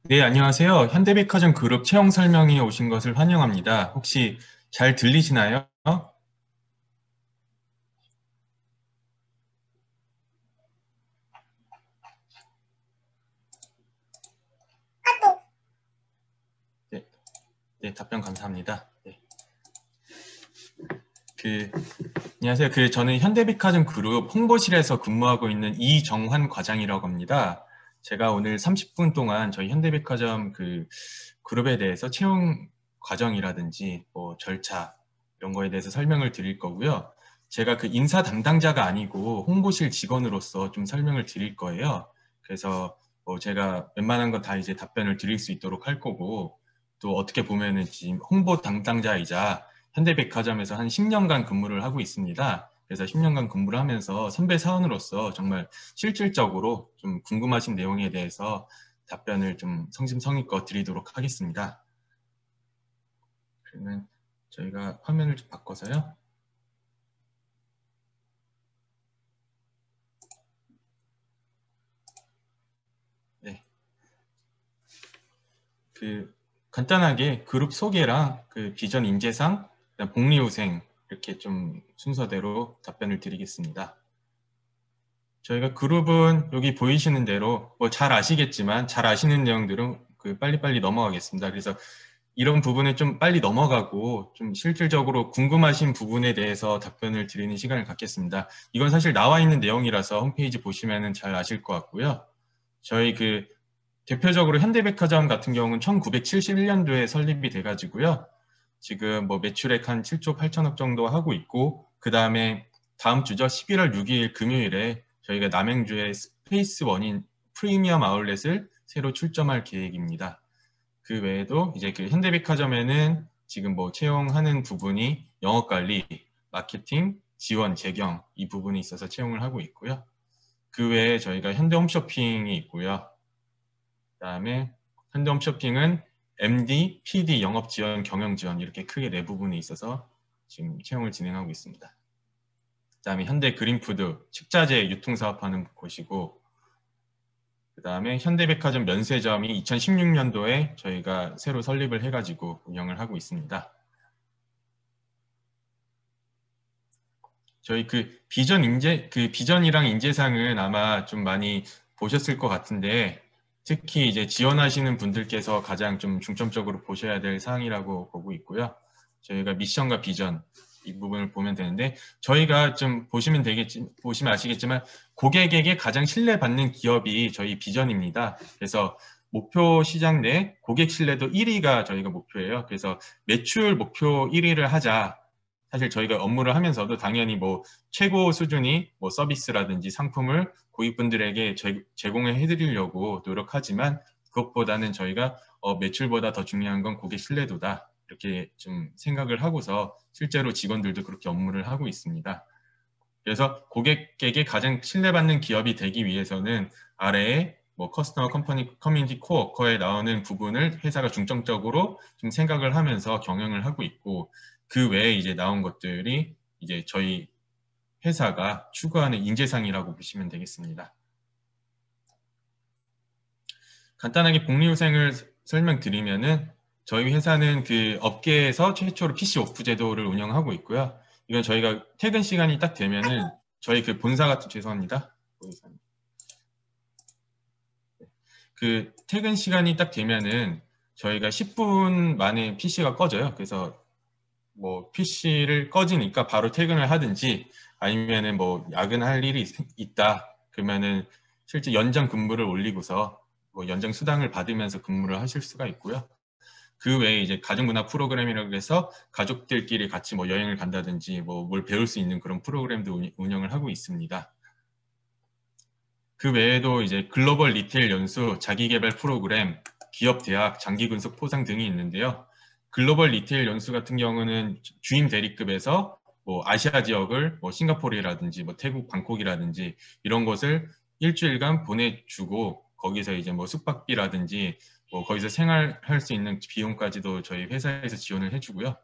네, 안녕하세요. 현대백화점 그룹 채용 설명에 오신 것을 환영합니다. 혹시 잘 들리시나요? 네, 네, 답변 감사합니다. 네. 그, 안녕하세요. 저는 현대백화점 그룹 홍보실에서 근무하고 있는 이정환 과장이라고 합니다. 제가 오늘 30분 동안 저희 현대백화점 그룹에 대해서 채용 과정이라든지 뭐 절차 이런 거에 대해서 설명을 드릴 거고요. 제가 그 인사 담당자가 아니고 홍보실 직원으로서 좀 설명을 드릴 거예요. 그래서 뭐 제가 웬만한 건 다 이제 답변을 드릴 수 있도록 할 거고, 또 어떻게 보면은 지금 홍보 담당자이자 현대백화점에서 한 10년간 근무를 하고 있습니다. 그래서 10년간 근무를 하면서 선배 사원으로서 정말 실질적으로 좀 궁금하신 내용에 대해서 답변을 좀 성심성의껏 드리도록 하겠습니다. 그러면 저희가 화면을 좀 바꿔서요. 네. 간단하게 그룹 소개랑 비전 인재상, 복리후생 이렇게 좀 순서대로 답변을 드리겠습니다. 저희가 그룹은 여기 보이시는 대로 뭐 잘 아시겠지만 잘 아시는 내용들은 빨리빨리 넘어가겠습니다. 그래서 이런 부분은 좀 빨리 넘어가고 좀 실질적으로 궁금하신 부분에 대해서 답변을 드리는 시간을 갖겠습니다. 이건 사실 나와 있는 내용이라서 홈페이지 보시면은 잘 아실 것 같고요. 저희 대표적으로 현대백화점 같은 경우는 1971년도에 설립이 돼가지고요. 지금 뭐 매출액 한 7조 8천억 정도 하고 있고, 그 다음에 다음 주죠. 11월 6일 금요일에 저희가 남행주의 스페이스 원인 프리미엄 아울렛을 새로 출점할 계획입니다. 그 외에도 이제 현대백화점에는 지금 뭐 채용하는 부분이 영업관리, 마케팅, 지원, 재경 이 부분이 있어서 채용을 하고 있고요. 그 외에 저희가 현대홈쇼핑이 있고요. 그다음에 현대홈쇼핑은 MD, PD, 영업지원, 경영지원 이렇게 크게 네 부분이 있어서 지금 채용을 진행하고 있습니다. 그다음에 현대그린푸드, 식자재 유통사업하는 곳이고, 그다음에 현대백화점 면세점이 2016년도에 저희가 새로 설립을 해가지고 운영을 하고 있습니다. 저희 비전이랑 인재상은 아마 좀 많이 보셨을 것 같은데, 특히 이제 지원하시는 분들께서 가장 좀 중점적으로 보셔야 될 사항이라고 보고 있고요. 저희가 미션과 비전 이 부분을 보면 되는데, 저희가 좀 보시면 아시겠지만 고객에게 가장 신뢰받는 기업이 저희 비전입니다. 그래서 목표 시장 내 고객 신뢰도 1위가 저희가 목표예요. 그래서 매출 목표 1위를 하자. 사실 저희가 업무를 하면서도 당연히 뭐 최고 수준의 뭐 서비스라든지 상품을 고객분들에게 제공을 해드리려고 노력하지만, 그것보다는 저희가 매출보다 더 중요한 건 고객 신뢰도다, 이렇게 좀 생각을 하고서 실제로 직원들도 그렇게 업무를 하고 있습니다. 그래서 고객에게 가장 신뢰받는 기업이 되기 위해서는 아래에 뭐 커스터머 컴퍼니 커뮤니티 코어커에 나오는 부분을 회사가 중점적으로 좀 생각을 하면서 경영을 하고 있고, 그 외에 이제 나온 것들이 이제 저희 회사가 추구하는 인재상이라고 보시면 되겠습니다. 간단하게 복리후생을 설명드리면은, 저희 회사는 업계에서 최초로 PC 오프 제도를 운영하고 있고요. 이건 저희가 퇴근 시간이 딱 되면은 저희 본사가 죄송합니다. 퇴근 시간이 딱 되면은 저희가 10분 만에 PC가 꺼져요. 그래서 뭐 PC를 꺼지니까 바로 퇴근을 하든지, 아니면은 뭐 야근할 일이 있다 그러면은 실제 연장 근무를 올리고서 뭐 연장 수당을 받으면서 근무를 하실 수가 있고요. 그 외에 이제 가족문화 프로그램이라고 해서 가족들끼리 같이 뭐 여행을 간다든지 뭐 뭘 배울 수 있는 그런 프로그램도 운영을 하고 있습니다. 그 외에도 이제 글로벌 리테일 연수, 자기개발 프로그램, 기업 대학, 장기 근속 포상 등이 있는데요. 글로벌 리테일 연수 같은 경우는 주임 대리급에서 뭐 아시아 지역을 뭐 싱가포르라든지 뭐 태국 방콕이라든지 이런 곳을 일주일간 보내주고, 거기서 이제 뭐 숙박비라든지 뭐 거기서 생활할 수 있는 비용까지도 저희 회사에서 지원을 해주고요.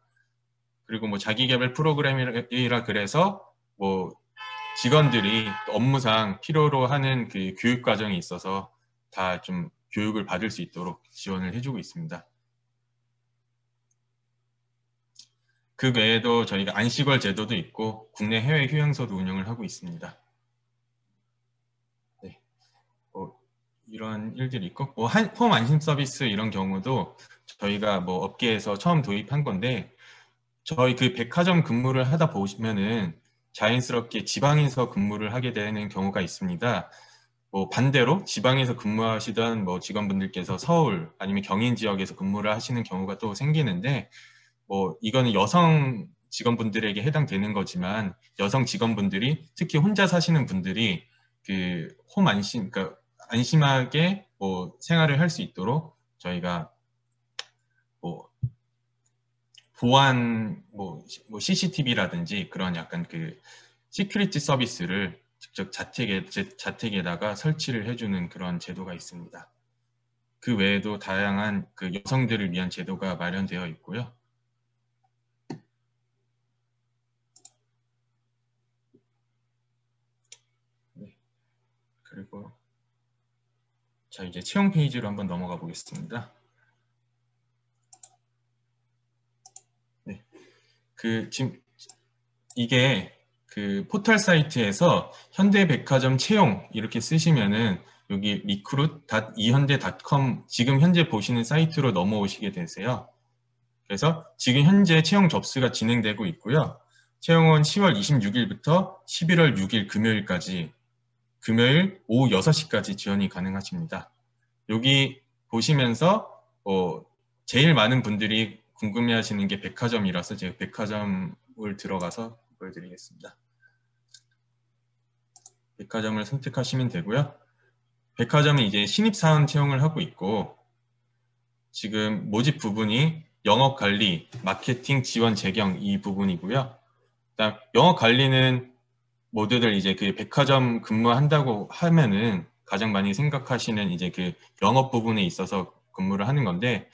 그리고 뭐 자기개발 프로그램이라 그래서 뭐 직원들이 업무상 필요로 하는 교육 과정이 있어서 다 좀 교육을 받을 수 있도록 지원을 해주고 있습니다. 그 외에도 저희가 안시걸 제도도 있고 국내 해외 휴양소도 운영을 하고 있습니다. 네, 이런 일들이 있고 홈 안심 서비스 이런 경우도 저희가 업계에서 처음 도입한 건데 저희 그 백화점 근무를 하다 보시면은 자연스럽게 지방에서 근무를 하게 되는 경우가 있습니다. 반대로 지방에서 근무하시던 직원분들께서 서울 아니면 경인 지역에서 근무를 하시는 경우가 또 생기는데 이거는 여성 직원분들에게 해당되는 거지만 여성 직원분들이 특히 혼자 사시는 분들이 그 홈 안심 그러니까 안심하게 생활을 할 수 있도록 저희가 보안 CCTV라든지 그런 약간 그 시큐리티 서비스를 직접 자택에다가 설치를 해주는 그런 제도가 있습니다. 그 외에도 다양한 그 여성들을 위한 제도가 마련되어 있고요. 네. 그리고 자 이제 채용 페이지로 한번 넘어가 보겠습니다. 네. 지금 이게 그 포털 사이트에서 현대백화점 채용 이렇게 쓰시면은 여기 recruit.e현대.com 지금 현재 보시는 사이트로 넘어오시게 되세요. 그래서 지금 현재 채용 접수가 진행되고 있고요. 채용은 10월 26일부터 11월 6일 금요일까지 금요일 오후 6시까지 지원이 가능하십니다. 여기 보시면서 제일 많은 분들이 궁금해하시는 게 백화점이라서 제가 백화점을 들어가서 보여드리겠습니다. 백화점을 선택하시면 되고요. 백화점은 이제 신입사원 채용을 하고 있고 지금 모집 부분이 영업관리, 마케팅, 지원, 재경 이 부분이고요. 그다음 영업관리는 모두들 이제 그 백화점 근무한다고 하면은 가장 많이 생각하시는 이제 그 영업 부분에 있어서 근무를 하는 건데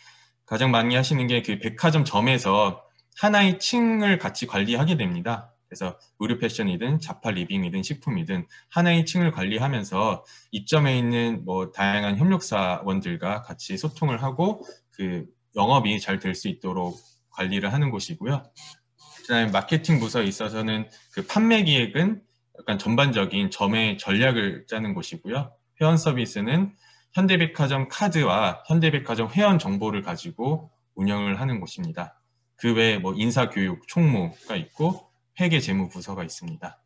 가장 많이 하시는 게 그 백화점 점에서 하나의 층을 같이 관리하게 됩니다. 그래서 의류 패션이든 자파 리빙이든 식품이든 하나의 층을 관리하면서 입점에 있는 다양한 협력사원들과 같이 소통을 하고 그 영업이 잘 될 수 있도록 관리를 하는 곳이고요. 그다음에 마케팅 부서에 있어서는 그 판매 기획은 약간 전반적인 점의 전략을 짜는 곳이고요. 회원 서비스는 현대백화점 카드와 현대백화점 회원 정보를 가지고 운영을 하는 곳입니다. 그 외에 인사교육, 총무가 있고 회계 재무 부서가 있습니다.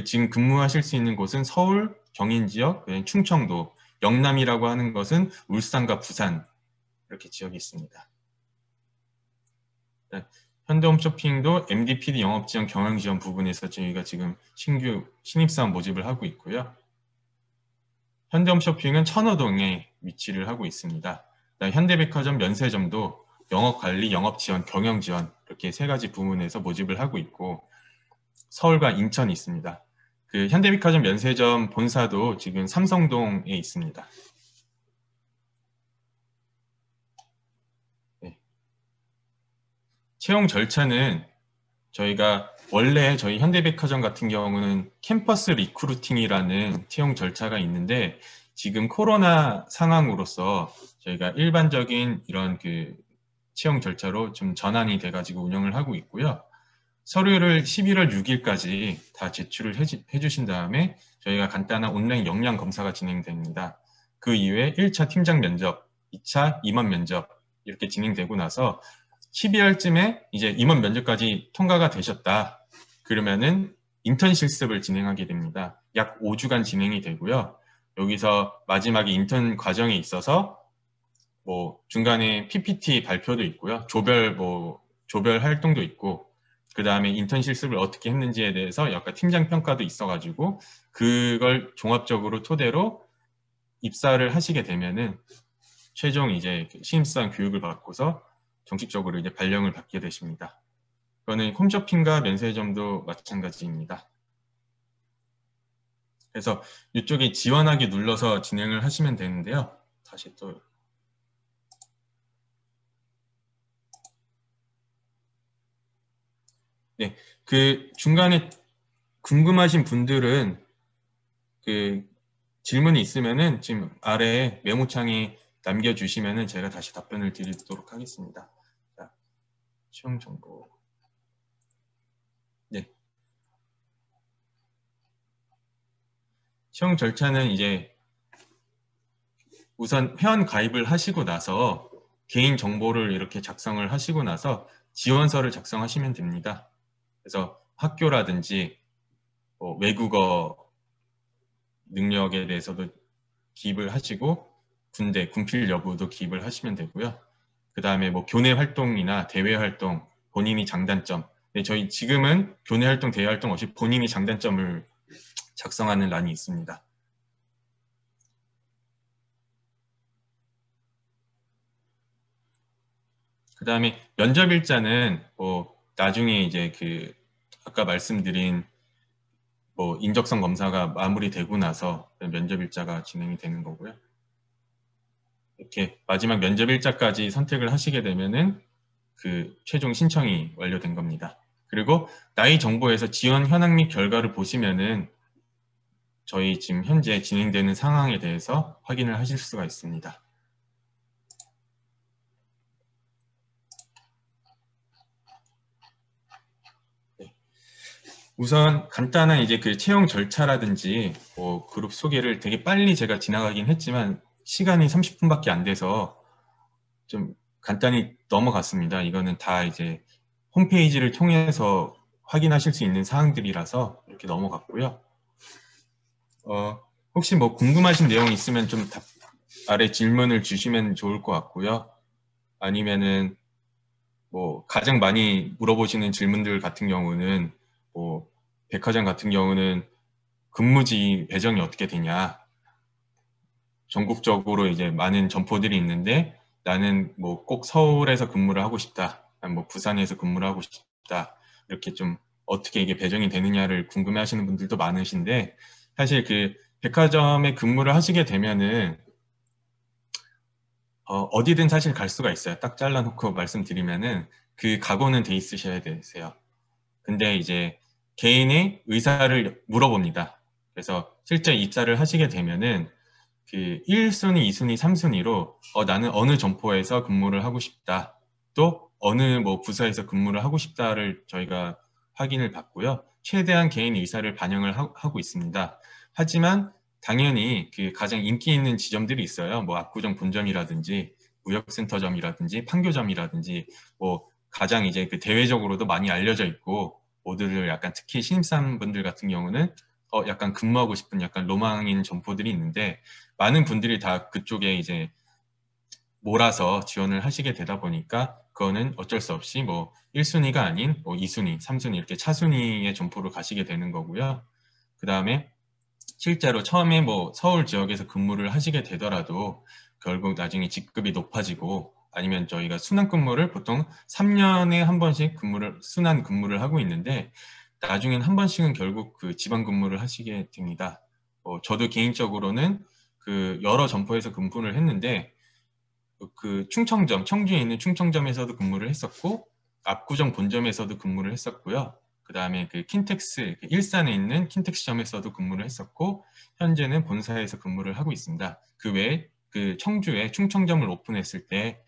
지금 근무하실 수 있는 곳은 서울, 경인 지역, 충청도, 영남이라고 하는 것은 울산과 부산 이렇게 지역이 있습니다. 네. 현대홈쇼핑도 MDPD 영업지원 경영지원 부분에서 저희가 지금 신규 신입사원 모집을 하고 있고요. 현대홈쇼핑은 천호동에 위치를 하고 있습니다. 현대백화점 면세점도 영업관리, 영업지원, 경영지원 이렇게 세 가지 부문에서 모집을 하고 있고 서울과 인천이 있습니다. 그 현대백화점 면세점 본사도 지금 삼성동에 있습니다. 네. 채용 절차는 저희가 원래 저희 현대백화점 같은 경우는 캠퍼스 리크루팅이라는 채용 절차가 있는데 지금 코로나 상황으로서 저희가 일반적인 이런 그 채용 절차로 좀 전환이 돼가지고 운영을 하고 있고요. 서류를 11월 6일까지 다 제출을 해주신 다음에 저희가 간단한 온라인 역량 검사가 진행됩니다. 그 이후에 1차 팀장 면접, 2차 임원 면접 이렇게 진행되고 나서 12월쯤에 이제 임원 면접까지 통과가 되셨다. 그러면은 인턴 실습을 진행하게 됩니다. 약 5주간 진행이 되고요. 여기서 마지막에 인턴 과정에 있어서 중간에 PPT 발표도 있고요. 조별 활동도 있고 그 다음에 인턴 실습을 어떻게 했는지에 대해서 약간 팀장 평가도 있어가지고 그걸 종합적으로 토대로 입사를 하시게 되면은 최종 이제 신입사원 교육을 받고서 정식적으로 이제 발령을 받게 되십니다. 그거는 홈쇼핑과 면세점도 마찬가지입니다. 그래서 이쪽에 지원하기 눌러서 진행을 하시면 되는데요. 다시 또 네, 그 중간에 궁금하신 분들은 그 질문이 있으면은 지금 아래 메모창에 남겨주시면은 제가 다시 답변을 드리도록 하겠습니다. 자, 채용 정보. 네. 채용 절차는 이제 우선 회원 가입을 하시고 나서 개인 정보를 이렇게 작성을 하시고 나서 지원서를 작성하시면 됩니다. 그래서 학교라든지 외국어 능력에 대해서도 기입을 하시고 군대, 군필 여부도 기입을 하시면 되고요. 그 다음에 뭐 교내 활동이나 대외 활동, 본인이 장단점. 네, 저희 지금은 교내 활동, 대외 활동 없이 본인이 장단점을 작성하는 란이 있습니다. 그 다음에 면접일자는 나중에 이제 아까 말씀드린 인적성 검사가 마무리되고 나서 면접일자가 진행이 되는 거고요. 이렇게 마지막 면접일자까지 선택을 하시게 되면은 최종 신청이 완료된 겁니다. 그리고 나이 정보에서 지원 현황 및 결과를 보시면은 저희 지금 현재 진행되는 상황에 대해서 확인을 하실 수가 있습니다. 네. 우선 간단한 이제 채용 절차라든지 그룹 소개를 되게 빨리 제가 지나가긴 했지만 시간이 30분밖에 안 돼서 좀 간단히 넘어갔습니다. 이거는 다 이제 홈페이지를 통해서 확인하실 수 있는 사항들이라서 이렇게 넘어갔고요. 혹시 궁금하신 내용 있으면 좀 아래 질문을 주시면 좋을 것 같고요. 아니면은 가장 많이 물어보시는 질문들 같은 경우는 백화점 같은 경우는 근무지 배정이 어떻게 되냐. 전국적으로 이제 많은 점포들이 있는데 나는 꼭 서울에서 근무를 하고 싶다. 부산에서 근무를 하고 싶다. 이렇게 좀 어떻게 이게 배정이 되느냐를 궁금해 하시는 분들도 많으신데 사실 백화점에 근무를 하시게 되면은 어디든 사실 갈 수가 있어요. 딱 잘라놓고 말씀드리면은 각오는 돼 있으셔야 되세요. 근데 이제 개인의 의사를 물어봅니다. 그래서 실제 입사를 하시게 되면은 1순위, 2순위, 3순위로 나는 어느 점포에서 근무를 하고 싶다. 또 어느 부서에서 근무를 하고 싶다를 저희가 확인을 받고요. 최대한 개인 의사를 반영을 하고 있습니다. 하지만 당연히 가장 인기 있는 지점들이 있어요. 압구정 본점이라든지 무역센터점이라든지 판교점이라든지 가장 이제 대외적으로도 많이 알려져 있고 모두들 약간 특히 신입사원분들 같은 경우는 약간 근무하고 싶은 약간 로망인 점포들이 있는데 많은 분들이 다 그쪽에 이제 몰아서 지원을 하시게 되다 보니까 그거는 어쩔 수 없이 1순위가 아닌 2순위, 3순위 이렇게 차순위의 점포로 가시게 되는 거고요. 그 다음에 실제로 처음에 서울 지역에서 근무를 하시게 되더라도 결국 나중에 직급이 높아지고 아니면 저희가 순환 근무를 보통 3년에 한 번씩 순환 근무를 하고 있는데 나중엔 한 번씩은 결국 지방 근무를 하시게 됩니다. 저도 개인적으로는 여러 점포에서 근무를 했는데 충청점, 청주에 있는 충청점에서도 근무를 했었고 압구정 본점에서도 근무를 했었고요. 그 다음에 킨텍스, 일산에 있는 킨텍스점에서도 근무를 했었고 현재는 본사에서 근무를 하고 있습니다. 그 외에 청주에 충청점을 오픈했을 때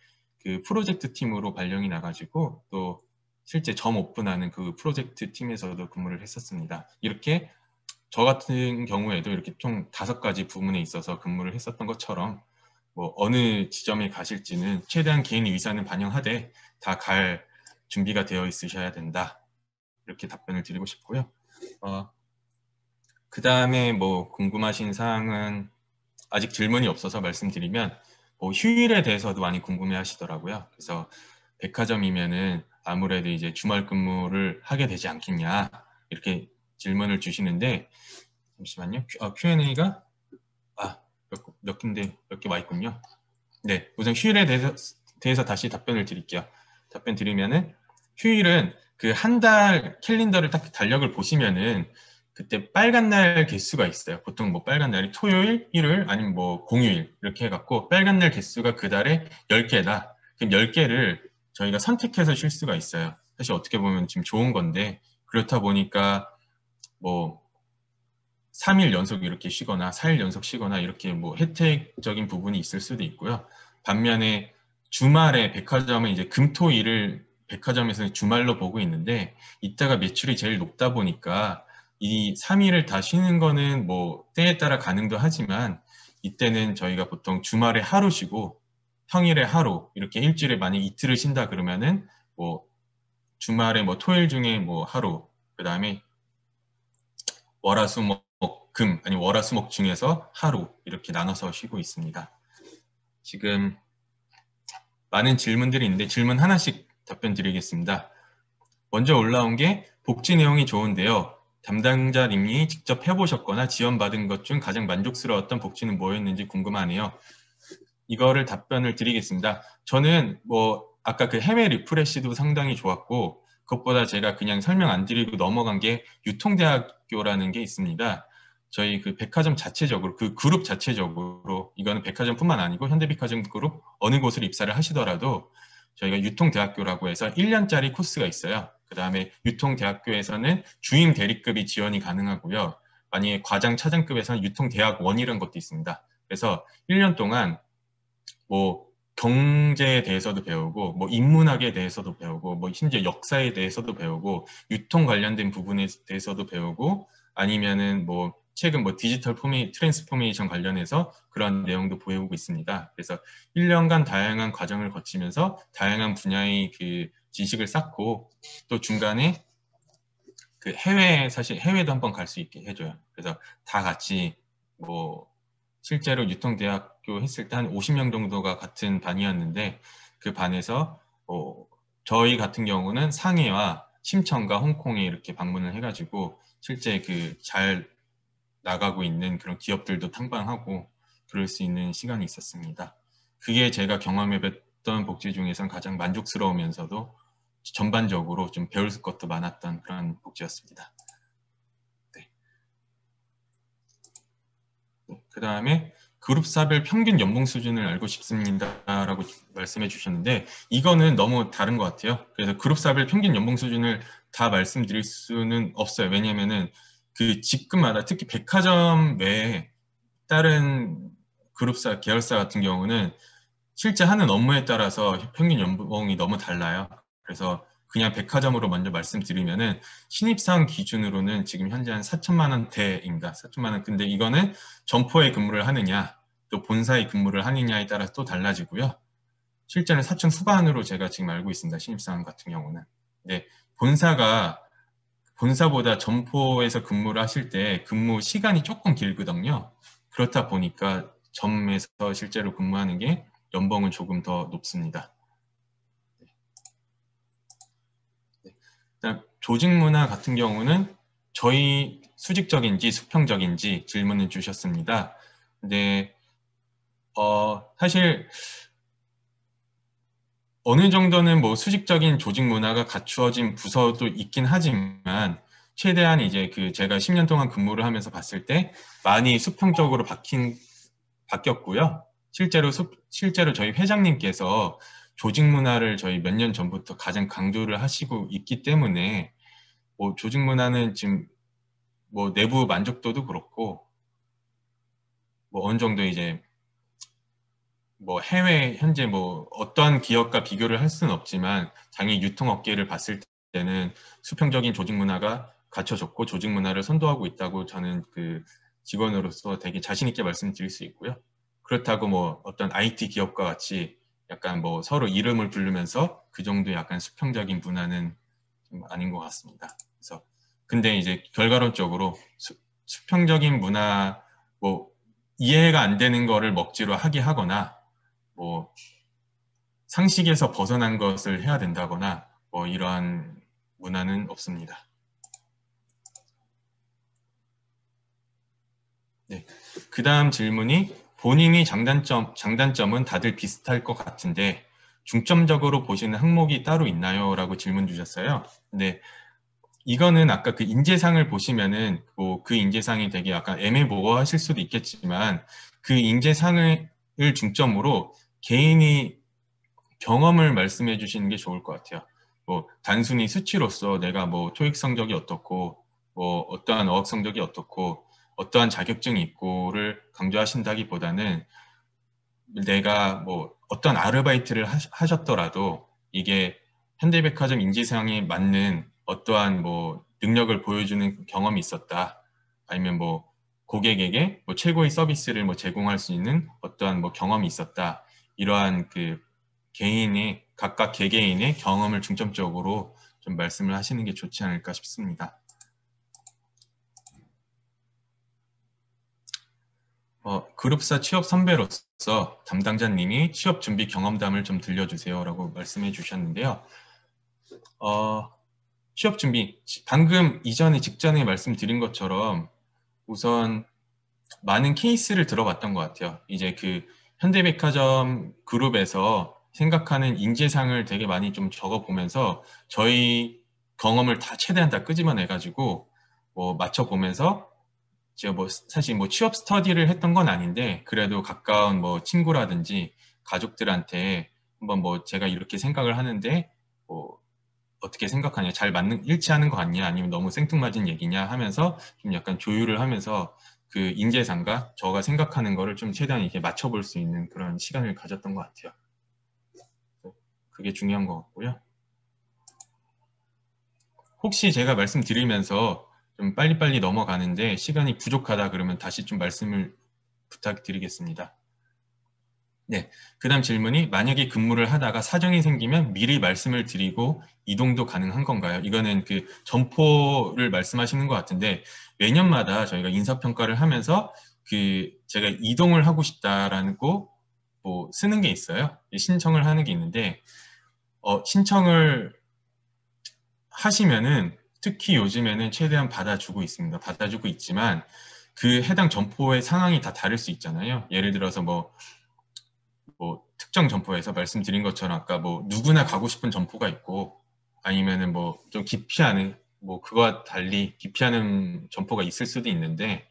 프로젝트 팀으로 발령이 나가지고 또 실제 점 오픈하는 프로젝트 팀에서도 근무를 했었습니다. 이렇게 저 같은 경우에도 이렇게 총 5가지 부문에 있어서 근무를 했었던 것처럼 어느 지점에 가실지는 최대한 개인 의사는 반영하되 다 갈 준비가 되어 있으셔야 된다. 이렇게 답변을 드리고 싶고요. 그 다음에 궁금하신 사항은 아직 질문이 없어서 말씀드리면 휴일에 대해서도 많이 궁금해 하시더라고요. 그래서 백화점이면은 아무래도 이제 주말 근무를 하게 되지 않겠냐 이렇게 질문을 주시는데 잠시만요. Q&A가 몇 개인데 몇 개 와 있군요. 네, 우선 휴일에 대해서 다시 답변을 드릴게요. 답변 드리면은 휴일은 한 달 캘린더를 딱 달력을 보시면은 그때 빨간 날 개수가 있어요. 보통 빨간 날이 토요일, 일요일 아니면 공휴일 이렇게 해갖고 빨간 날 개수가 그 달에 10개다. 그럼 10개를 저희가 선택해서 쉴 수가 있어요. 사실 어떻게 보면 지금 좋은 건데 그렇다 보니까 3일 연속 이렇게 쉬거나 4일 연속 쉬거나 이렇게 뭐 혜택적인 부분이 있을 수도 있고요. 반면에 주말에 백화점은 이제 금토일을 백화점에서는 주말로 보고 있는데 이때가 매출이 제일 높다 보니까 이 3일을 다 쉬는 거는 뭐 때에 따라 가능도 하지만 이때는 저희가 보통 주말에 하루 쉬고 평일에 하루 이렇게 일주일에 만약 이틀을 쉰다 그러면은 뭐 주말에 뭐 토요일 중에 뭐 하루 그다음에 월화수목 금 아니 월화수목 중에서 하루 이렇게 나눠서 쉬고 있습니다. 지금 많은 질문들이 있는데 질문 하나씩 답변 드리겠습니다. 먼저 올라온 게 복지 내용이 좋은데요. 담당자님이 직접 해보셨거나 지원받은 것 중 가장 만족스러웠던 복지는 뭐였는지 궁금하네요. 이거를 답변을 드리겠습니다. 저는 뭐 아까 그 해외 리프레시도 상당히 좋았고 그것보다 제가 그냥 설명 안 드리고 넘어간 게 유통대학교라는 게 있습니다. 저희 그 백화점 자체적으로 그 그룹 자체적으로 이거는 백화점뿐만 아니고 현대백화점 그룹 어느 곳을 입사를 하시더라도 저희가 유통대학교라고 해서 1년짜리 코스가 있어요. 그 다음에 유통대학교에서는 주임 대리급이 지원이 가능하고요. 만약에 과장 차장급에서는 유통대학원이라는 것도 있습니다. 그래서 1년 동안 뭐 경제에 대해서도 배우고 뭐 인문학에 대해서도 배우고 뭐 심지어 역사에 대해서도 배우고 유통 관련된 부분에 대해서도 배우고 아니면은 뭐 최근 뭐 디지털 트랜스포메이션 관련해서 그런 내용도 배우고 있습니다. 그래서 1년간 다양한 과정을 거치면서 다양한 분야의 그 지식을 쌓고 또 중간에 그 사실 해외도 한번 갈 수 있게 해줘요. 그래서 다 같이 뭐 실제로 유통대학교 했을 때 한 50명 정도가 같은 반이었는데 그 반에서 저희 같은 경우는 상해와 심천과 홍콩에 이렇게 방문을 해가지고 실제 그 잘 나가고 있는 그런 기업들도 탐방하고 그럴 수 있는 시간이 있었습니다. 그게 제가 경험해봤던 복지 중에선 가장 만족스러우면서도 전반적으로 좀 배울 것도 많았던 그런 복지였습니다. 네. 그 다음에 그룹사별 평균 연봉 수준을 알고 싶습니다라고 말씀해 주셨는데 이거는 너무 다른 것 같아요. 그래서 그룹사별 평균 연봉 수준을 다 말씀드릴 수는 없어요. 왜냐하면은 그 직급마다 특히 백화점 외에 다른 그룹사 계열사 같은 경우는 실제 하는 업무에 따라서 평균 연봉이 너무 달라요. 그래서 그냥 백화점으로 먼저 말씀드리면은 신입사원 기준으로는 지금 현재 한 4천만 원대입니다. 4천만 원. 근데 이거는 점포에 근무를 하느냐, 또 본사에 근무를 하느냐에 따라서 또 달라지고요. 실제는 4천 후반으로 제가 지금 알고 있습니다. 신입사원 같은 경우는. 근데 본사보다 점포에서 근무를 하실 때 근무 시간이 조금 길거든요. 그렇다 보니까 점에서 실제로 근무하는 게 연봉은 조금 더 높습니다. 조직 문화 같은 경우는 저희 수직적인지 수평적인지 질문을 주셨습니다. 근데 사실 어느 정도는 뭐 수직적인 조직 문화가 갖추어진 부서도 있긴 하지만 최대한 이제 그 제가 10년 동안 근무를 하면서 봤을 때 많이 수평적으로 바뀌었고요. 실제로 저희 회장님께서 조직 문화를 저희 몇 년 전부터 가장 강조를 하시고 있기 때문에 뭐 조직 문화는 지금 뭐 내부 만족도도 그렇고 뭐 어느 정도 이제 뭐 해외 현재 뭐 어떤 기업과 비교를 할 수는 없지만 당연히 유통업계를 봤을 때는 수평적인 조직 문화가 갖춰졌고 조직 문화를 선도하고 있다고 저는 그 직원으로서 되게 자신 있게 말씀드릴 수 있고요. 그렇다고 뭐 어떤 IT 기업과 같이 약간 뭐 서로 이름을 부르면서 그 정도 약간 수평적인 문화는 좀 아닌 것 같습니다. 그래서 근데 이제 결과론적으로 수평적인 문화 뭐 이해가 안 되는 거를 먹지로 하게 하거나 뭐 상식에서 벗어난 것을 해야 된다거나 뭐 이러한 문화는 없습니다. 네. 그 다음 질문이 본인이 장단점은 다들 비슷할 것 같은데 중점적으로 보시는 항목이 따로 있나요? 라고 질문 주셨어요. 근데 이거는 아까 그 인재상을 보시면은 뭐 그 인재상이 되게 약간 애매모호하실 수도 있겠지만 그 인재상을 중점으로 개인이 경험을 말씀해 주시는 게 좋을 것 같아요. 뭐 단순히 수치로서 내가 뭐 토익 성적이 어떻고 뭐 어떠한 어학 성적이 어떻고 어떠한 자격증이 있고를 강조하신다기보다는 내가 뭐 어떤 아르바이트를 하셨더라도 이게 현대백화점 인지상에 맞는 어떠한 뭐 능력을 보여주는 경험이 있었다. 아니면 뭐 고객에게 뭐 최고의 서비스를 뭐 제공할 수 있는 어떠한 뭐 경험이 있었다. 이러한 그 개인의 각각 개개인의 경험을 중점적으로 좀 말씀을 하시는 게 좋지 않을까 싶습니다. 그룹사 취업 선배로서 담당자님이 취업 준비 경험담을 좀 들려주세요라고 말씀해 주셨는데요. 취업 준비, 방금 이전에 직전에 말씀드린 것처럼 우선 많은 케이스를 들어봤던 것 같아요. 이제 그 현대백화점 그룹에서 생각하는 인재상을 되게 많이 좀 적어보면서 저희 경험을 다 최대한 다 끄집어내가지고 뭐 맞춰보면서 제가 뭐 사실 뭐 취업 스터디를 했던 건 아닌데 그래도 가까운 뭐 친구라든지 가족들한테 한번 뭐 제가 이렇게 생각을 하는데 뭐 어떻게 생각하냐, 잘 맞는 일치하는 거 같냐, 아니면 너무 생뚱맞은 얘기냐 하면서 좀 약간 조율을 하면서 그 인재상과 저가 생각하는 거를 좀 최대한 이렇게 맞춰볼 수 있는 그런 시간을 가졌던 것 같아요. 그게 중요한 것 같고요. 혹시 제가 말씀드리면서 좀 빨리빨리 넘어가는데 시간이 부족하다 그러면 다시 좀 말씀을 부탁드리겠습니다. 네. 그 다음 질문이 만약에 근무를 하다가 사정이 생기면 미리 말씀을 드리고 이동도 가능한 건가요? 이거는 그 점포를 말씀하시는 것 같은데 매년마다 저희가 인사평가를 하면서 그 제가 이동을 하고 싶다라는 거 뭐 쓰는 게 있어요. 신청을 하는 게 있는데 신청을 하시면은 특히 요즘에는 최대한 받아주고 있습니다. 받아주고 있지만 그 해당 점포의 상황이 다 다를 수 있잖아요. 예를 들어서 뭐 특정 점포에서 말씀드린 것처럼 아까 뭐 누구나 가고 싶은 점포가 있고 아니면은 뭐 좀 기피하는 뭐 그거와 달리 기피하는 점포가 있을 수도 있는데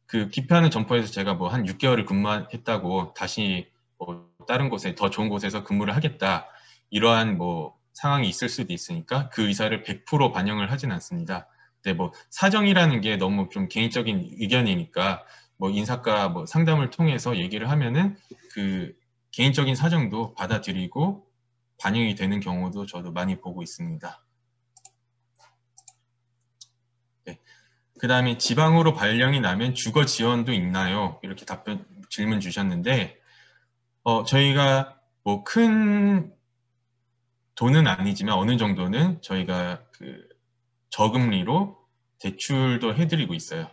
그 기피하는 점포에서 제가 뭐 한 6개월을 근무했다고 다시 뭐 다른 곳에 더 좋은 곳에서 근무를 하겠다 이러한 뭐 상황이 있을 수도 있으니까 그 의사를 100% 반영을 하진 않습니다. 근데 뭐 사정이라는 게 너무 좀 개인적인 의견이니까 뭐 인사과 뭐 상담을 통해서 얘기를 하면은 그 개인적인 사정도 받아들이고 반영이 되는 경우도 저도 많이 보고 있습니다. 네. 그 다음에 지방으로 발령이 나면 주거 지원도 있나요? 이렇게 질문 주셨는데, 저희가 뭐 큰 돈은 아니지만 어느 정도는 저희가 그 저금리로 대출도 해드리고 있어요.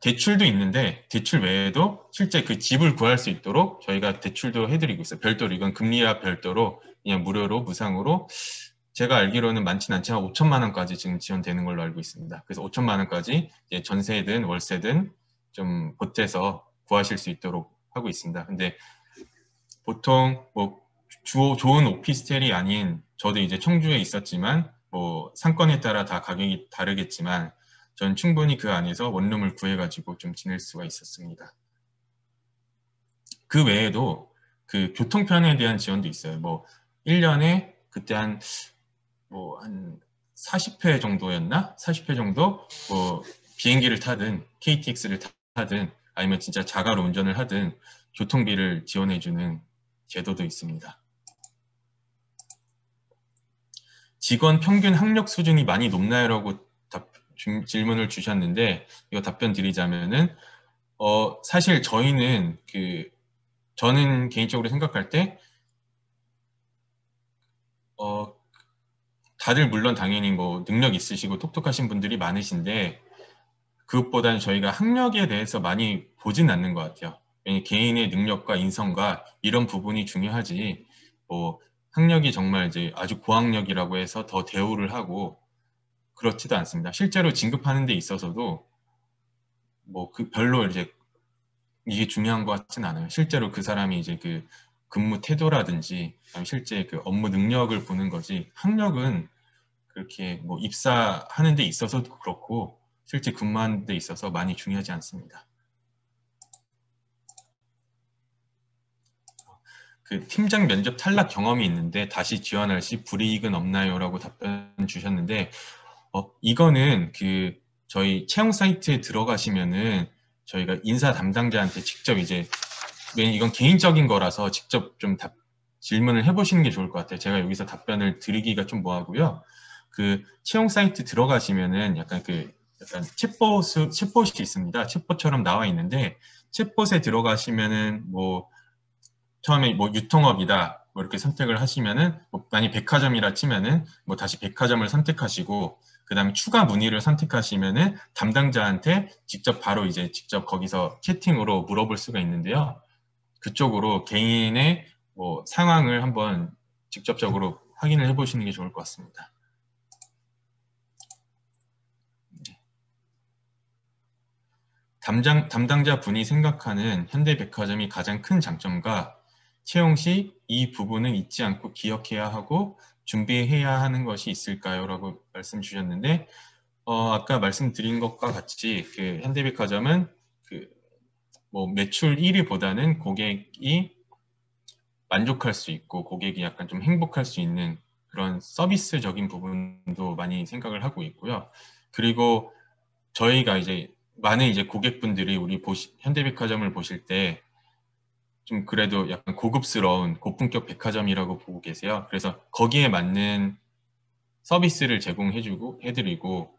대출도 있는데 대출 외에도 실제 그 집을 구할 수 있도록 저희가 대출도 해드리고 있어요. 별도로 이건 금리와 별도로 그냥 무료로 무상으로 제가 알기로는 많지는 않지만 5천만 원까지 지금 지원되는 걸로 알고 있습니다. 그래서 5천만 원까지 이제 전세든 월세든 좀 보태서 구하실 수 있도록 하고 있습니다. 근데 보통 뭐 좋은 오피스텔이 아닌 저도 이제 청주에 있었지만 뭐 상권에 따라 다 가격이 다르겠지만 전 충분히 그 안에서 원룸을 구해가지고 좀 지낼 수가 있었습니다. 그 외에도 그 교통편에 대한 지원도 있어요. 뭐 1년에 그때 한 40회 정도였나? 40회 정도 뭐 비행기를 타든 KTX를 타든 아니면 진짜 자가로 운전을 하든 교통비를 지원해주는 제도도 있습니다. 직원 평균 학력 수준이 많이 높나요? 라고 질문을 주셨는데 이거 답변 드리자면은 사실 저는 개인적으로 생각할 때 다들 물론 당연히 뭐 능력 있으시고 똑똑하신 분들이 많으신데 그것보다는 저희가 학력에 대해서 많이 보진 않는 것 같아요. 개인의 능력과 인성과 이런 부분이 중요하지, 뭐, 학력이 정말 이제 아주 고학력이라고 해서 더 대우를 하고 그렇지도 않습니다. 실제로 진급하는 데 있어서도 뭐 그 별로 이제 이게 중요한 것 같진 않아요. 실제로 그 사람이 이제 그 근무 태도라든지 실제 그 업무 능력을 보는 거지 학력은 그렇게 뭐 입사하는 데 있어서도 그렇고 실제 근무하는 데 있어서 많이 중요하지 않습니다. 그 팀장 면접 탈락 경험이 있는데 다시 지원할 시 불이익은 없나요? 라고 답변 주셨는데 이거는 저희 채용 사이트에 들어가시면은 저희가 인사 담당자한테 직접 이제 이건 개인적인 거라서 직접 좀 질문을 해보시는 게 좋을 것 같아요. 제가 여기서 답변을 드리기가 좀 뭐하고요. 그 채용 사이트 들어가시면은 약간 챗봇이 있습니다. 챗봇처럼 나와 있는데 챗봇에 들어가시면은 뭐 처음에 뭐 유통업이다 뭐 이렇게 선택을 하시면은 뭐 만약 백화점이라 치면은 뭐 다시 백화점을 선택하시고 그 다음에 추가 문의를 선택하시면은 담당자한테 직접 바로 이제 직접 거기서 채팅으로 물어볼 수가 있는데요. 그쪽으로 개인의 뭐 상황을 한번 직접적으로 확인을 해보시는 게 좋을 것 같습니다. 담당자 분이 생각하는 현대백화점이 가장 큰 장점과 채용 시 이 부분은 잊지 않고 기억해야 하고 준비해야 하는 것이 있을까요? 라고 말씀 주셨는데 아까 말씀드린 것과 같이 그 현대백화점은 뭐 매출 1위보다는 고객이 만족할 수 있고 고객이 약간 좀 행복할 수 있는 그런 서비스적인 부분도 많이 생각을 하고 있고요. 그리고 저희가 이제 많은 이제 고객분들이 우리 현대백화점을 보실 때 좀 그래도 약간 고급스러운 고품격 백화점이라고 보고 계세요. 그래서 거기에 맞는 서비스를 해드리고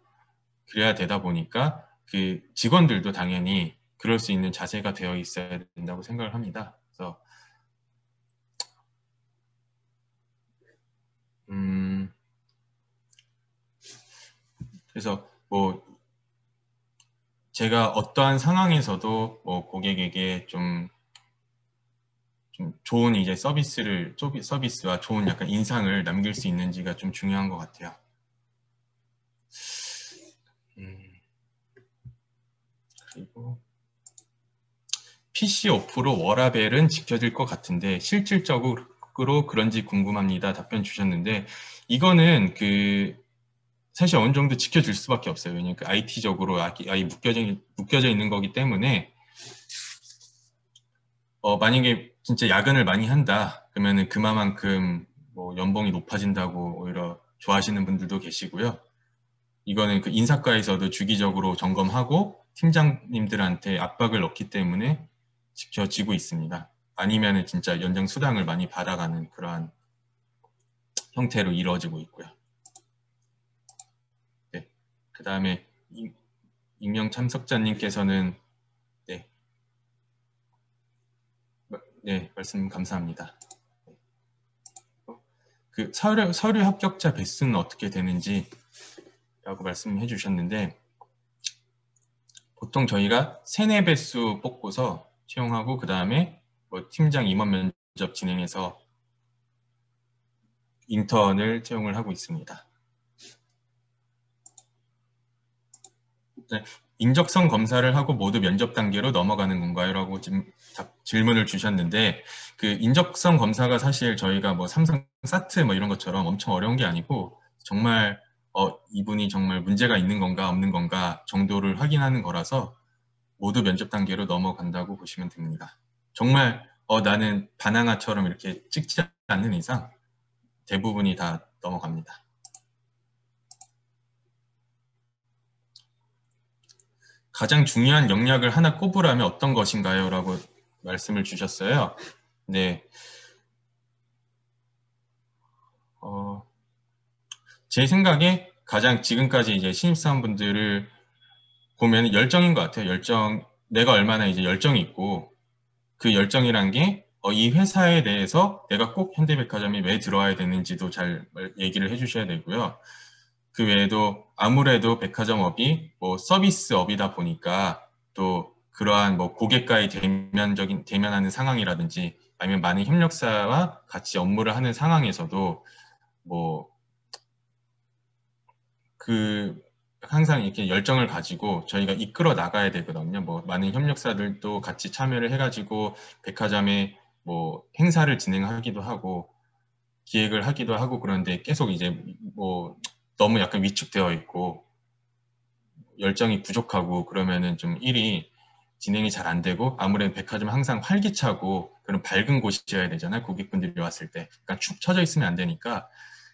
그래야 되다 보니까 그 직원들도 당연히 그럴 수 있는 자세가 되어 있어야 된다고 생각을 합니다. 그래서 뭐 제가 어떠한 상황에서도 뭐 고객에게 좀 좋은 이제 서비스와 좋은 약간 인상을 남길 수 있는지가 좀 중요한 것 같아요. 그리고 PC 오프로 워라밸은 지켜질 것 같은데 실질적으로 그런지 궁금합니다. 답변 주셨는데 이거는 사실 어느 정도 지켜질 수밖에 없어요. 왜냐하면 IT적으로 아예 묶여져 있는 거기 때문에 만약에 진짜 야근을 많이 한다 그러면은 그만큼 뭐 연봉이 높아진다고 오히려 좋아하시는 분들도 계시고요. 이거는 그 인사과에서도 주기적으로 점검하고 팀장님들한테 압박을 넣기 때문에 지켜지고 있습니다. 아니면은 진짜 연장 수당을 많이 받아가는 그러한 형태로 이루어지고 있고요. 네. 그 다음에 익명 참석자님께서는 네, 말씀 감사합니다. 그 서류 합격자 배수는 어떻게 되는지 라고 말씀해 주셨는데 보통 저희가 3, 4배수 뽑고서 채용하고 그 다음에 뭐 팀장 임원 면접 진행해서 인턴을 채용을 하고 있습니다. 네, 인적성 검사를 하고 모두 면접 단계로 넘어가는 건가요? 라고 지금 질문을 주셨는데 그 인적성 검사가 사실 저희가 뭐 삼성 사트 뭐 이런 것처럼 엄청 어려운 게 아니고 정말 이분이 정말 문제가 있는 건가 없는 건가 정도를 확인하는 거라서 모두 면접 단계로 넘어간다고 보시면 됩니다. 정말 나는 바나나처럼 이렇게 찍지 않는 이상 대부분이 다 넘어갑니다. 가장 중요한 역량을 하나 꼽으라면 어떤 것인가요? 라고 말씀을 주셨어요. 네. 제 생각에 가장 지금까지 이제 신입사원분들을 보면 열정인 것 같아요. 내가 얼마나 이제 열정이 있고 그 열정이란 게 이 회사에 대해서 내가 꼭 현대백화점에 왜 들어와야 되는지도 잘 얘기를 해주셔야 되고요. 그 외에도 아무래도 백화점업이 뭐 서비스업이다 보니까 또 그러한 뭐 고객과의 대면하는 상황이라든지 아니면 많은 협력사와 같이 업무를 하는 상황에서도 뭐 항상 이렇게 열정을 가지고 저희가 이끌어 나가야 되거든요. 뭐 많은 협력사들도 같이 참여를 해가지고 백화점에 뭐 행사를 진행하기도 하고 기획을 하기도 하고 그런데 계속 이제 뭐 너무 약간 위축되어 있고 열정이 부족하고 그러면은 좀 일이 진행이 잘 안 되고 아무래도 백화점 항상 활기차고 그런 밝은 곳이어야 되잖아요. 고객분들이 왔을 때. 그러니까 축 처져 있으면 안 되니까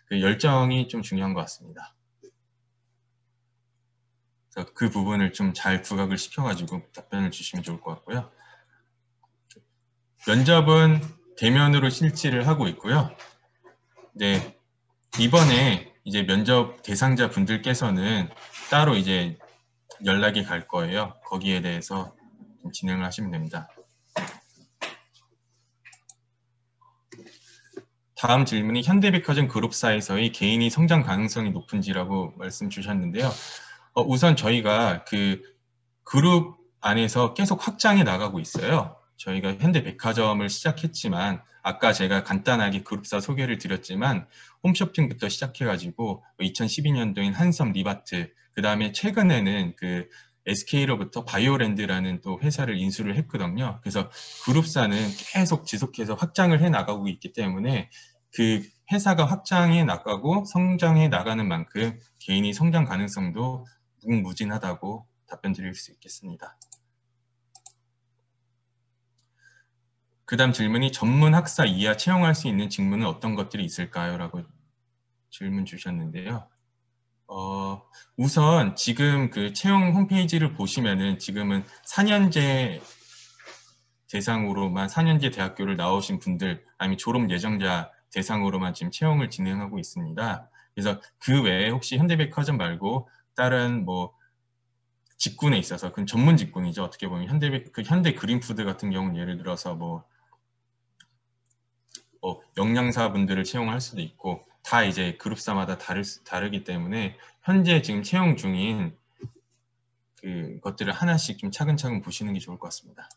그 열정이 좀 중요한 것 같습니다. 그래서 그 부분을 좀 잘 부각을 시켜가지고 답변을 주시면 좋을 것 같고요. 면접은 대면으로 실시를 하고 있고요. 네, 이번에 이제 면접 대상자 분들께서는 따로 이제 연락이 갈 거예요. 거기에 대해서 좀 진행을 하시면 됩니다. 다음 질문이 현대백화점 그룹사에서의 개인이 성장 가능성이 높은지라고 말씀 주셨는데요. 우선 저희가 그 그룹 안에서 계속 확장해 나가고 있어요. 저희가 현대백화점을 시작했지만 아까 제가 간단하게 그룹사 소개를 드렸지만 홈쇼핑부터 시작해가지고 2012년도인 한섬 리바트, 그 다음에 최근에는 그 SK로부터 바이오랜드라는 또 회사를 인수를 했거든요. 그래서 그룹사는 계속 지속해서 확장을 해 나가고 있기 때문에 그 회사가 확장해 나가고 성장해 나가는 만큼 개인이 성장 가능성도 무궁무진하다고 답변 드릴 수 있겠습니다. 그 다음 질문이 전문 학사 이하 채용할 수 있는 직무는 어떤 것들이 있을까요? 라고 질문 주셨는데요. 우선 지금 그 채용 홈페이지를 보시면은 지금은 4년제 대상으로만 4년제 대학교를 나오신 분들 아니면 졸업 예정자 대상으로만 지금 채용을 진행하고 있습니다. 그래서 그 외에 혹시 현대백화점 말고 다른 뭐 직군에 있어서 그 전문 직군이죠. 어떻게 보면 현대 그린푸드 같은 경우는 예를 들어서 뭐 영양사 분들을 채용할 수도 있고 다 이제 그룹사마다 다르기 때문에 현재 지금 채용 중인 그 것들을 하나씩 좀 차근차근 보시는 게 좋을 것 같습니다.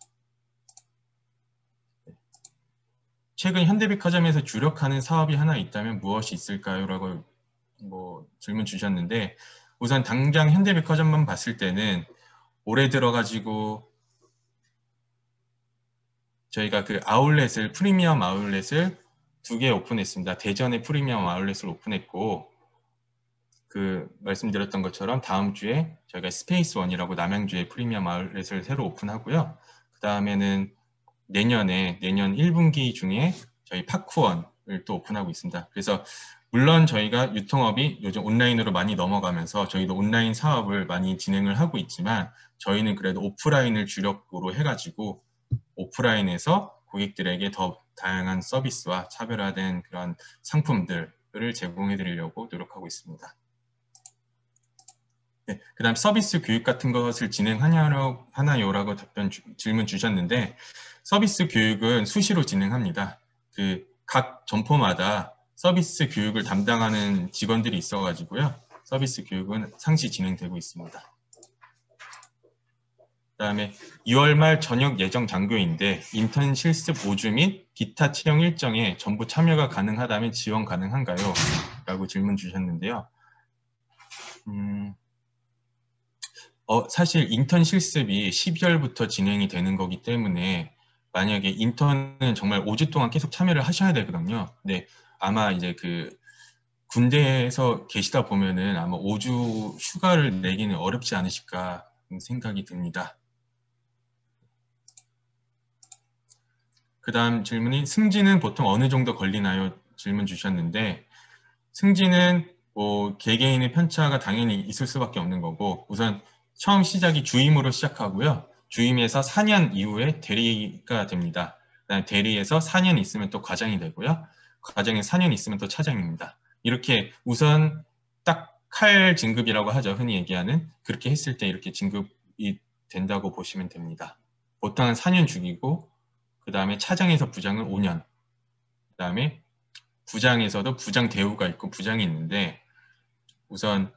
최근 현대백화점에서 주력하는 사업이 하나 있다면 무엇이 있을까요? 라고 뭐 질문 주셨는데 우선 당장 현대백화점만 봤을 때는 올해 들어가지고 저희가 그 아울렛을 프리미엄 아울렛을 2개 오픈했습니다. 대전에 프리미엄 아울렛을 오픈했고 그 말씀드렸던 것처럼 다음 주에 저희가 스페이스원이라고 남양주에 프리미엄 아울렛을 새로 오픈하고요. 그 다음에는 내년 1분기 중에 저희 파쿠원을 또 오픈하고 있습니다. 그래서 물론 저희가 유통업이 요즘 온라인으로 많이 넘어가면서 저희도 온라인 사업을 많이 진행을 하고 있지만 저희는 그래도 오프라인을 주력으로 해가지고 오프라인에서 고객들에게 더 다양한 서비스와 차별화된 그런 상품들을 제공해 드리려고 노력하고 있습니다. 네, 그 다음 서비스 교육 같은 것을 진행하나요라고 질문 주셨는데 서비스 교육은 수시로 진행합니다. 그 각 점포마다 서비스 교육을 담당하는 직원들이 있어가지고요. 서비스 교육은 상시 진행되고 있습니다. 그다음에 2월 말 전역 예정 장교인데 인턴 실습 5주 및 기타 채용 일정에 전부 참여가 가능하다면 지원 가능한가요? 라고 질문 주셨는데요. 사실 인턴 실습이 12월부터 진행이 되는 거기 때문에 만약에 인턴은 정말 5주 동안 계속 참여를 하셔야 되거든요. 근데 아마 이제 그 군대에서 계시다 보면은 아마 5주 휴가를 내기는 어렵지 않으실까 생각이 듭니다. 그 다음 질문이 승진은 보통 어느 정도 걸리나요? 질문 주셨는데 승진은 뭐 개개인의 편차가 당연히 있을 수밖에 없는 거고 우선 처음 시작이 주임으로 시작하고요. 주임에서 4년 이후에 대리가 됩니다. 그다음에 대리에서 4년 있으면 또 과장이 되고요. 과장에 4년 있으면 또 차장입니다. 이렇게 우선 딱 칼 진급이라고 하죠. 흔히 얘기하는 그렇게 했을 때 이렇게 진급이 된다고 보시면 됩니다. 보통은 4년 주기고 그 다음에 차장에서 부장은 5년 그 다음에 부장에서도 부장 대우가 있고 부장이 있는데 우선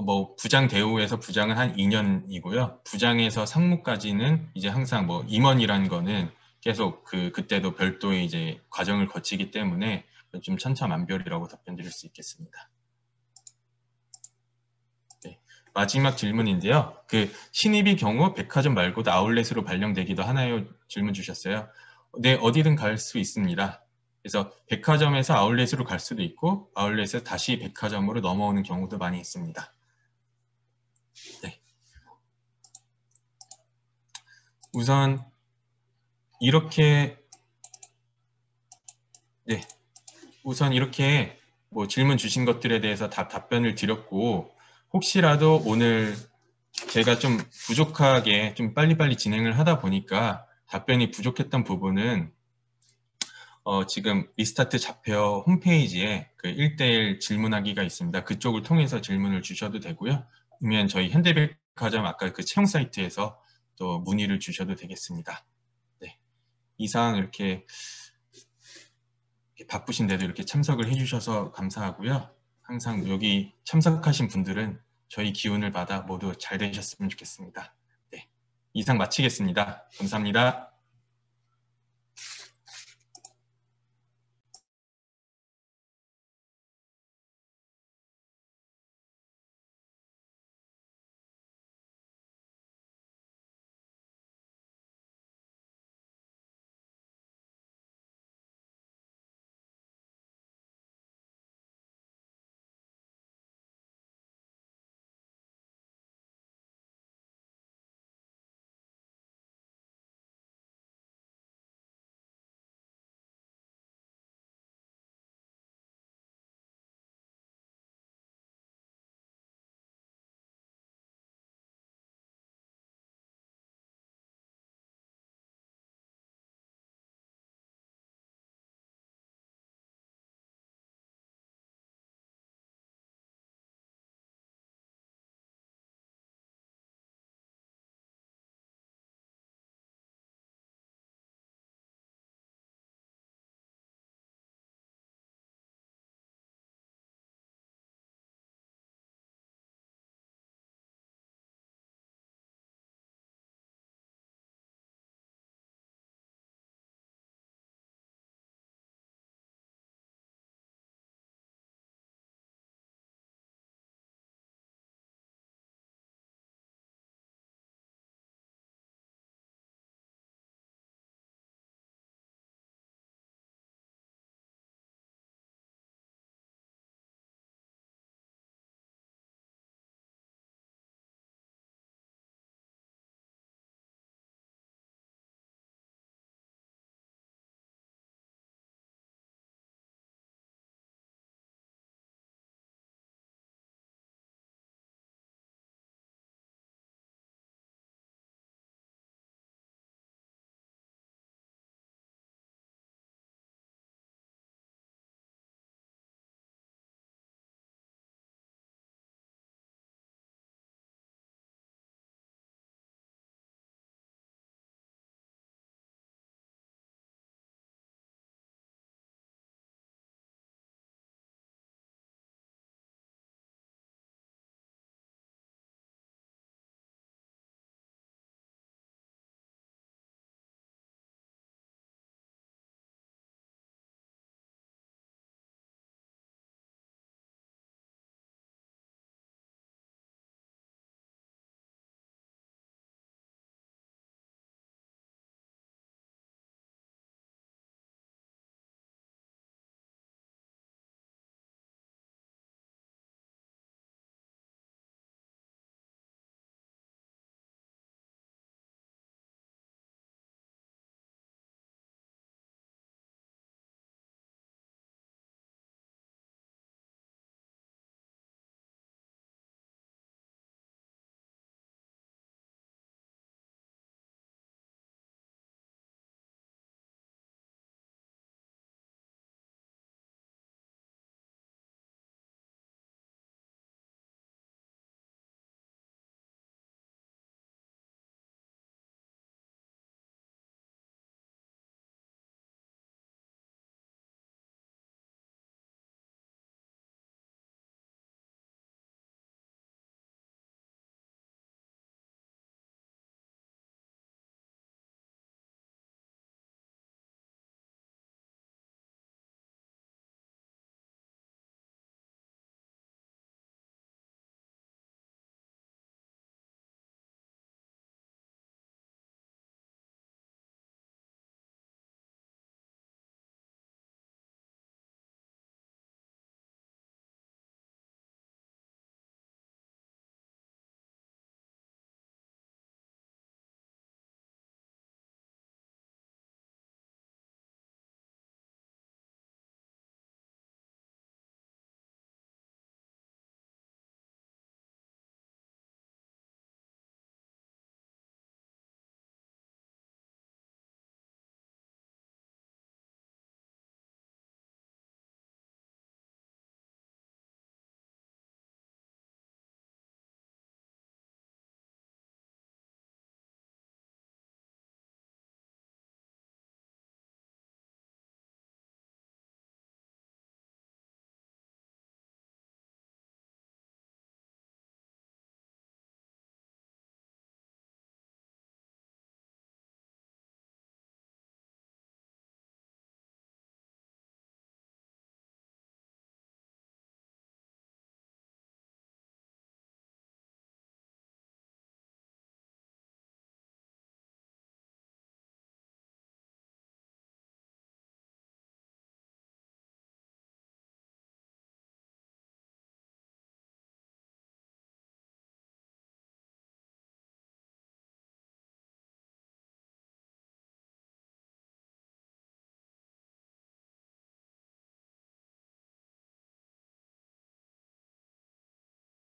뭐 부장 대우에서 부장은 한 2년이고요. 부장에서 상무까지는 이제 항상 뭐 임원이라는 거는 계속 그때도 별도의 이제 과정을 거치기 때문에 좀 천차만별이라고 답변드릴 수 있겠습니다. 네, 마지막 질문인데요. 그 신입의 경우 백화점 말고도 아울렛으로 발령되기도 하나요? 질문 주셨어요. 네, 어디든 갈 수 있습니다. 그래서 백화점에서 아울렛으로 갈 수도 있고 아울렛에서 다시 백화점으로 넘어오는 경우도 많이 있습니다. 네. 우선 이렇게 뭐 질문 주신 것들에 대해서 답변을 드렸고 혹시라도 오늘 제가 좀 부족하게 좀 빨리빨리 진행을 하다 보니까 답변이 부족했던 부분은 지금 리스타트 좌표 홈페이지에 그 1:1 질문하기가 있습니다. 그쪽을 통해서 질문을 주셔도 되고요. 아니면 저희 현대백화점 아까 그 채용 사이트에서 또 문의를 주셔도 되겠습니다. 네. 이상 이렇게 바쁘신데도 이렇게 참석을 해주셔서 감사하고요. 항상 여기 참석하신 분들은 저희 기운을 받아 모두 잘 되셨으면 좋겠습니다. 네. 이상 마치겠습니다. 감사합니다.